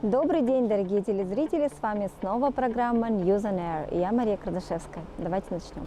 Добрый день, дорогие телезрители! С вами снова программа News on Air. И я Мария Крадашевская. Давайте начнем.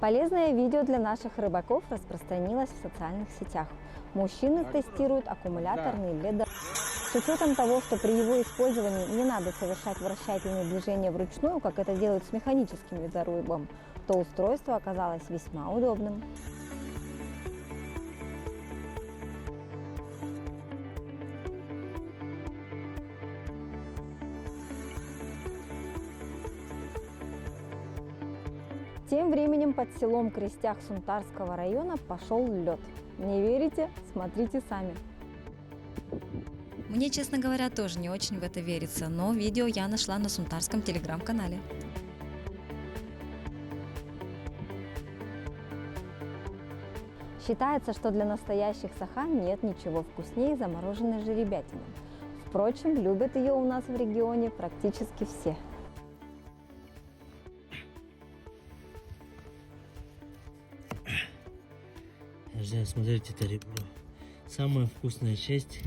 Полезное видео для наших рыбаков распространилось в социальных сетях. Мужчины тестируют аккумуляторный ледо. С учетом того, что при его использовании не надо совершать вращательные движения вручную, как это делают с механическим ледорубом, то устройство оказалось весьма удобным. Тем временем под селом Крестях Сунтарского района пошел лед. Не верите? Смотрите сами. Мне, честно говоря, тоже не очень в это верится, но видео я нашла на Сунтарском телеграм-канале. Считается, что для настоящих сахан нет ничего вкуснее замороженной жеребятины. Впрочем, любят ее у нас в регионе практически все. Смотрите, это ребро. Самая вкусная часть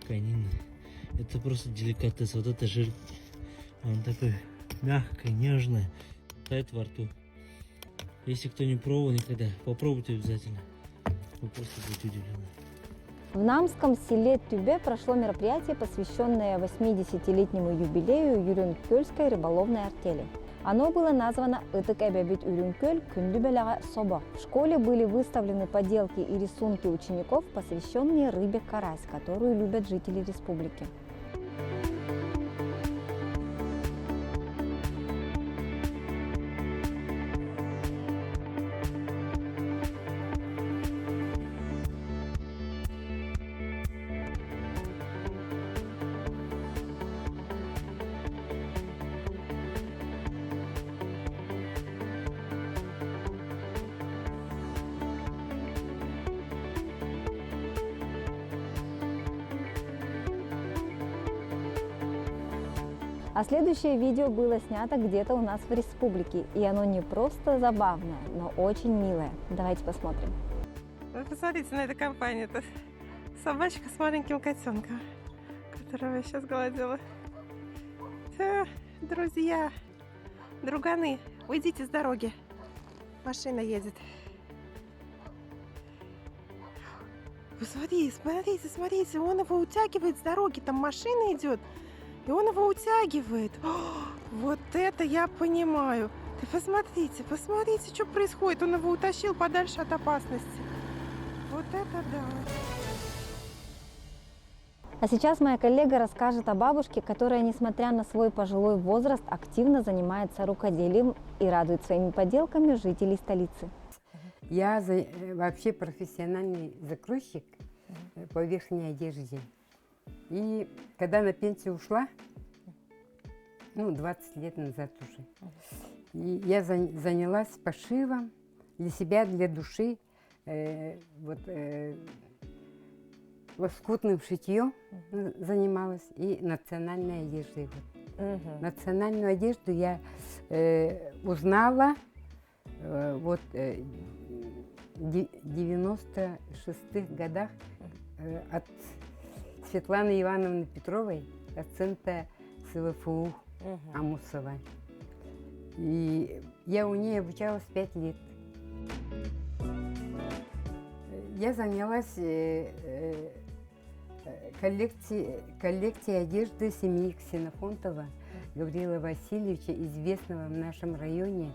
конины. Это просто деликатес. Вот это жир. Он такой мягкий, нежный. Тает во рту. Если кто не пробовал никогда, попробуйте обязательно. Вы просто будете удивлены. В намском селе Тюбе прошло мероприятие, посвященное 80-летнему юбилею Юрюнкөльской рыболовной артели. Оно было названо «Ытык эбебит Юрюнкөл күндүбелага соба». В школе были выставлены поделки и рисунки учеников, посвященные рыбе карась, которую любят жители республики. А следующее видео было снято где-то у нас в республике, и оно не просто забавное, но очень милое. Давайте посмотрим. Вы посмотрите на эту компанию. Это собачка с маленьким котенком, которого я сейчас гладила. Друзья, друганы, уйдите с дороги. Машина едет. Посмотрите, смотрите, он его утягивает с дороги, там машина идет. И он его утягивает. Вот это я понимаю. Ты посмотрите, что происходит. Он его утащил подальше от опасности. Вот это да. А сейчас моя коллега расскажет о бабушке, которая, несмотря на свой пожилой возраст, активно занимается рукоделием и радует своими поделками жителей столицы. Я вообще профессиональный закройщик по верхней одежде. И когда на пенсию ушла, 20 лет назад уже, и я занялась пошивом для себя, для души, лоскутным шитьем занималась и национальной одеждой. Национальную одежду я узнала в 96-х годах от Светланы Ивановны Петровой, доцента СВФУ Амусова. И я у нее обучалась 5 лет. Я занялась коллекцией одежды семьи Ксенофонтова Гавриила Васильевича, известного в нашем районе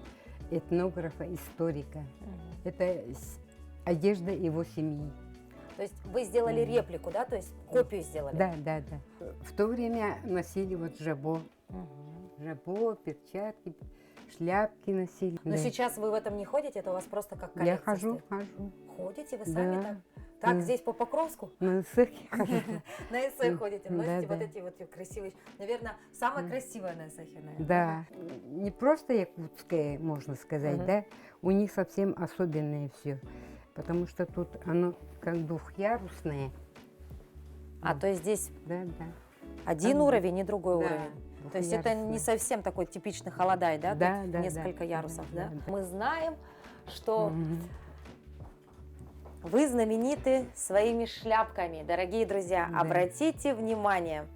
этнографа, историка. Это одежда его семьи. То есть вы сделали реплику, да? То есть копию сделали? Да. В то время носили жабо. Жабо, перчатки, шляпки носили. Но сейчас вы в этом не ходите? Это у вас просто как коллекция? Я хожу. Ходите вы сами так? Так, здесь по Покровску? На эсэхе хожу. На эсэх ходите, носите вот эти вот красивые. Наверное, самая красивая на эсэхе, наверное. Да. Не просто якутская, можно сказать, да? У них совсем особенное все. Потому что тут оно как двухъярусное. То есть здесь один уровень и другой уровень. То есть это не совсем такой типичный холодай, да? Тут несколько ярусов, да? Мы знаем, что Вы знамениты своими шляпками, дорогие друзья. Да. Обратите внимание,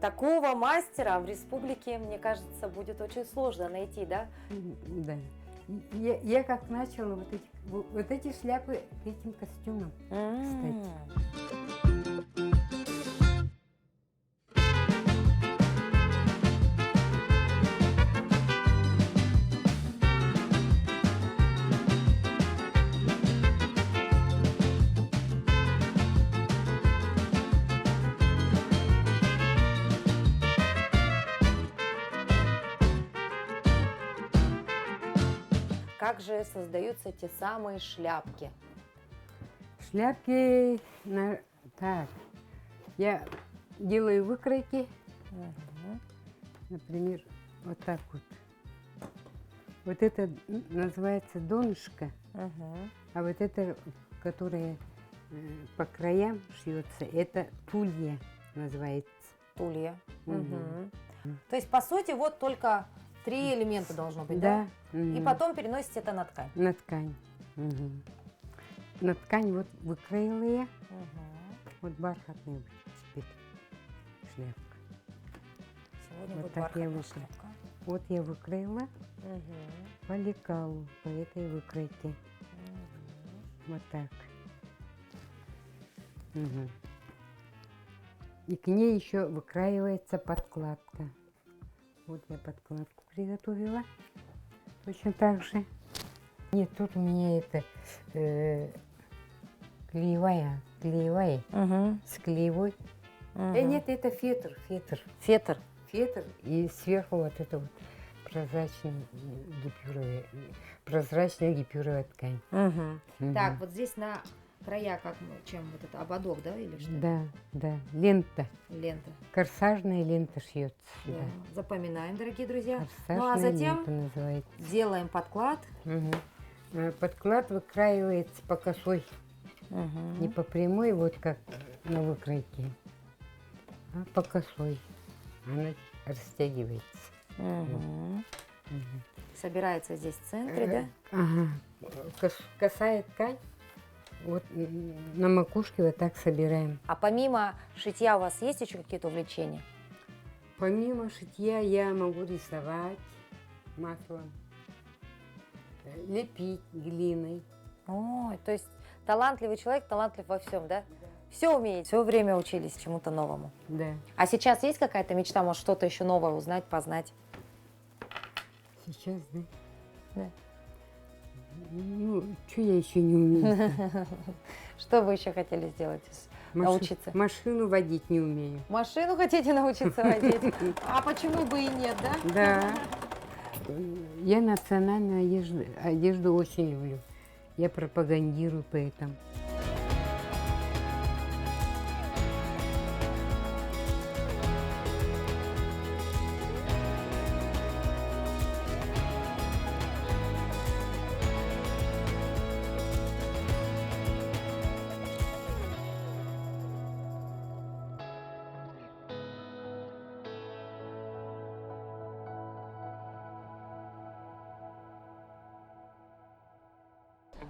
такого мастера в республике, мне кажется, будет очень сложно найти, да? Да. Я как начала вот эти шляпы к этим костюмам, кстати. Как же создаются те самые шляпки? Шляпки, так, я делаю выкройки, например, вот так вот. Вот это называется донышко, а вот это, которое по краям шьется, это тулья называется. Тулья. Мгм. То есть, по сути, вот только 3 элемента должно быть, да? Да. И потом переносите это на ткань. На ткань. Мгм. На ткань вот выкроила я, вот бархатная будет теперь шляпка. Сегодня Вот будет так я бархатная выкроила. шляпка. Вот я выкроила по лекалу, по этой выкройке. Вот так. Мгм. И к ней еще выкраивается подкладка. Вот я подкладку приготовила. Точно так же. Нет, тут у меня это клеевая с клеевой. Нет, это фетр. Фетр. Фетр и сверху вот это вот прозрачная гипюровая ткань. Мгм. Так, вот здесь на края, как чем вот это, ободок, да, или что? Да, лента. Лента. Корсажная лента шьется. Да. Да. Запоминаем, дорогие друзья. Корсажная Ну а затем лента называется. делаем подклад. Мгм. Подклад выкраивается по косой, не по прямой, вот как на выкройке, а по косой. Она растягивается. Мгм. Собирается здесь в центре, да? Ага. Косая ткань. Вот на макушке вот так собираем. А помимо шитья у вас есть еще какие-то увлечения? Помимо шитья я могу рисовать маслом, лепить глиной. Ой, то есть талантливый человек, талантлив во всем, да? Все умеете, все время учились чему-то новому. Да. А сейчас есть какая-то мечта, может, что-то еще новое узнать, познать? Сейчас, да? Да. Ну, что я еще не умею? Что вы еще хотели сделать? Научиться? Машину водить не умею. Машину хотите научиться водить? А почему бы и нет, да? Да. Я национальную одежду очень люблю. Я пропагандирую поэтому.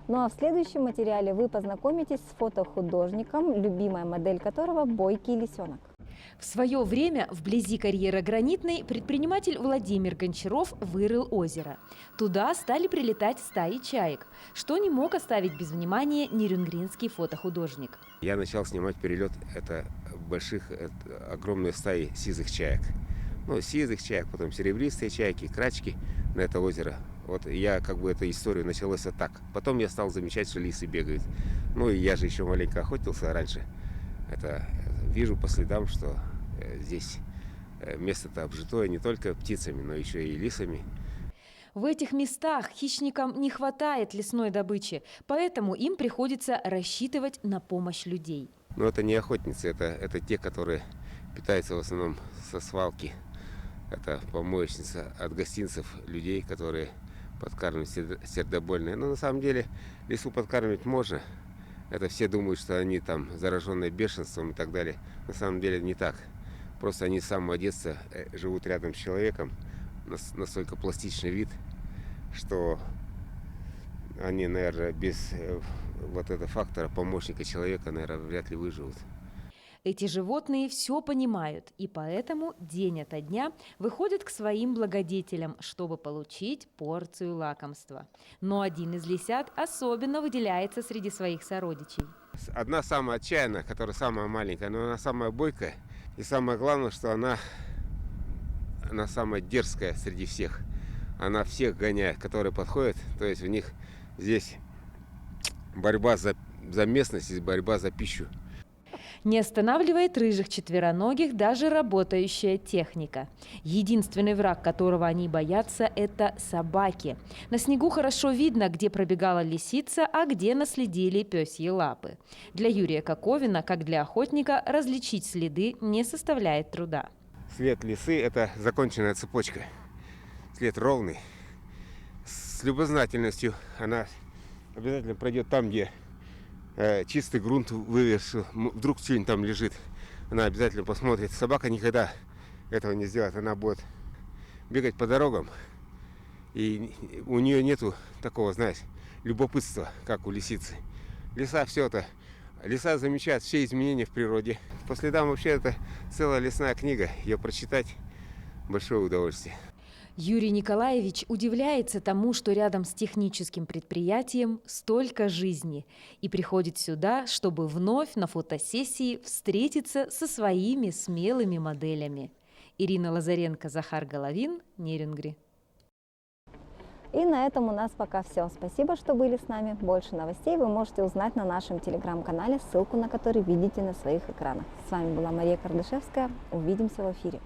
Ну а в следующем материале вы познакомитесь с фотохудожником, любимая модель которого бойкий лисенок. В свое время вблизи карьера Гранитной предприниматель Владимир Гончаров вырыл озеро. Туда стали прилетать стаи чаек, что не мог оставить без внимания нерюнгринский фотохудожник. Я начал снимать перелет огромной стаи сизых чаек. Ну, сизых чаек, потом серебристые чайки, крачки на это озеро. Вот я эту историю началась вот так. Потом я стал замечать, что лисы бегают. Ну и я же еще маленько охотился раньше. Вижу по следам, что здесь место-то обжитое не только птицами, но еще и лисами. В этих местах хищникам не хватает лесной добычи, поэтому им приходится рассчитывать на помощь людей. Но это не охотницы, это те, которые питаются в основном со свалки. Это помоечница от гостинцев людей, которые подкармливают сердобольные. Но на самом деле лису подкармливать можно. Это все думают, что они там зараженные бешенством и так далее. На самом деле не так. Просто они с самого детства живут рядом с человеком. Настолько пластичный вид, что они, наверное, без вот этого фактора помощника человека, наверное, вряд ли выживут. Эти животные все понимают, и поэтому день ото дня выходят к своим благодетелям, чтобы получить порцию лакомства. Но один из лисят особенно выделяется среди своих сородичей. Одна самая отчаянная, которая самая маленькая, но она самая бойкая. И самое главное, что она самая дерзкая среди всех. Она всех гоняет, которые подходят. То есть у них здесь борьба за местность и борьба за пищу. Не останавливает рыжих четвероногих даже работающая техника. Единственный враг, которого они боятся, это собаки. На снегу хорошо видно, где пробегала лисица, а где наследили пёсьи лапы. Для Юрия Коковина, как для охотника, различить следы не составляет труда. След лисы – это законченная цепочка. След ровный. С любознательностью она обязательно пройдет там, где чистый грунт вывершил, вдруг что-нибудь там лежит, она обязательно посмотрит. Собака никогда этого не сделает, она будет бегать по дорогам, и у нее нету такого, знаешь, любопытства, как у лисицы. Лиса все это, лиса замечает все изменения в природе. По следам вообще это целая лесная книга, ее прочитать большое удовольствие. Юрий Николаевич удивляется тому, что рядом с техническим предприятием столько жизни, и приходит сюда, чтобы вновь на фотосессии встретиться со своими смелыми моделями. Ирина Лазаренко, Захар Головин, Нерюнгри. И на этом у нас пока все. Спасибо, что были с нами. Больше новостей вы можете узнать на нашем телеграм-канале, ссылку на который видите на своих экранах. С вами была Мария Кардашевская. Увидимся в эфире.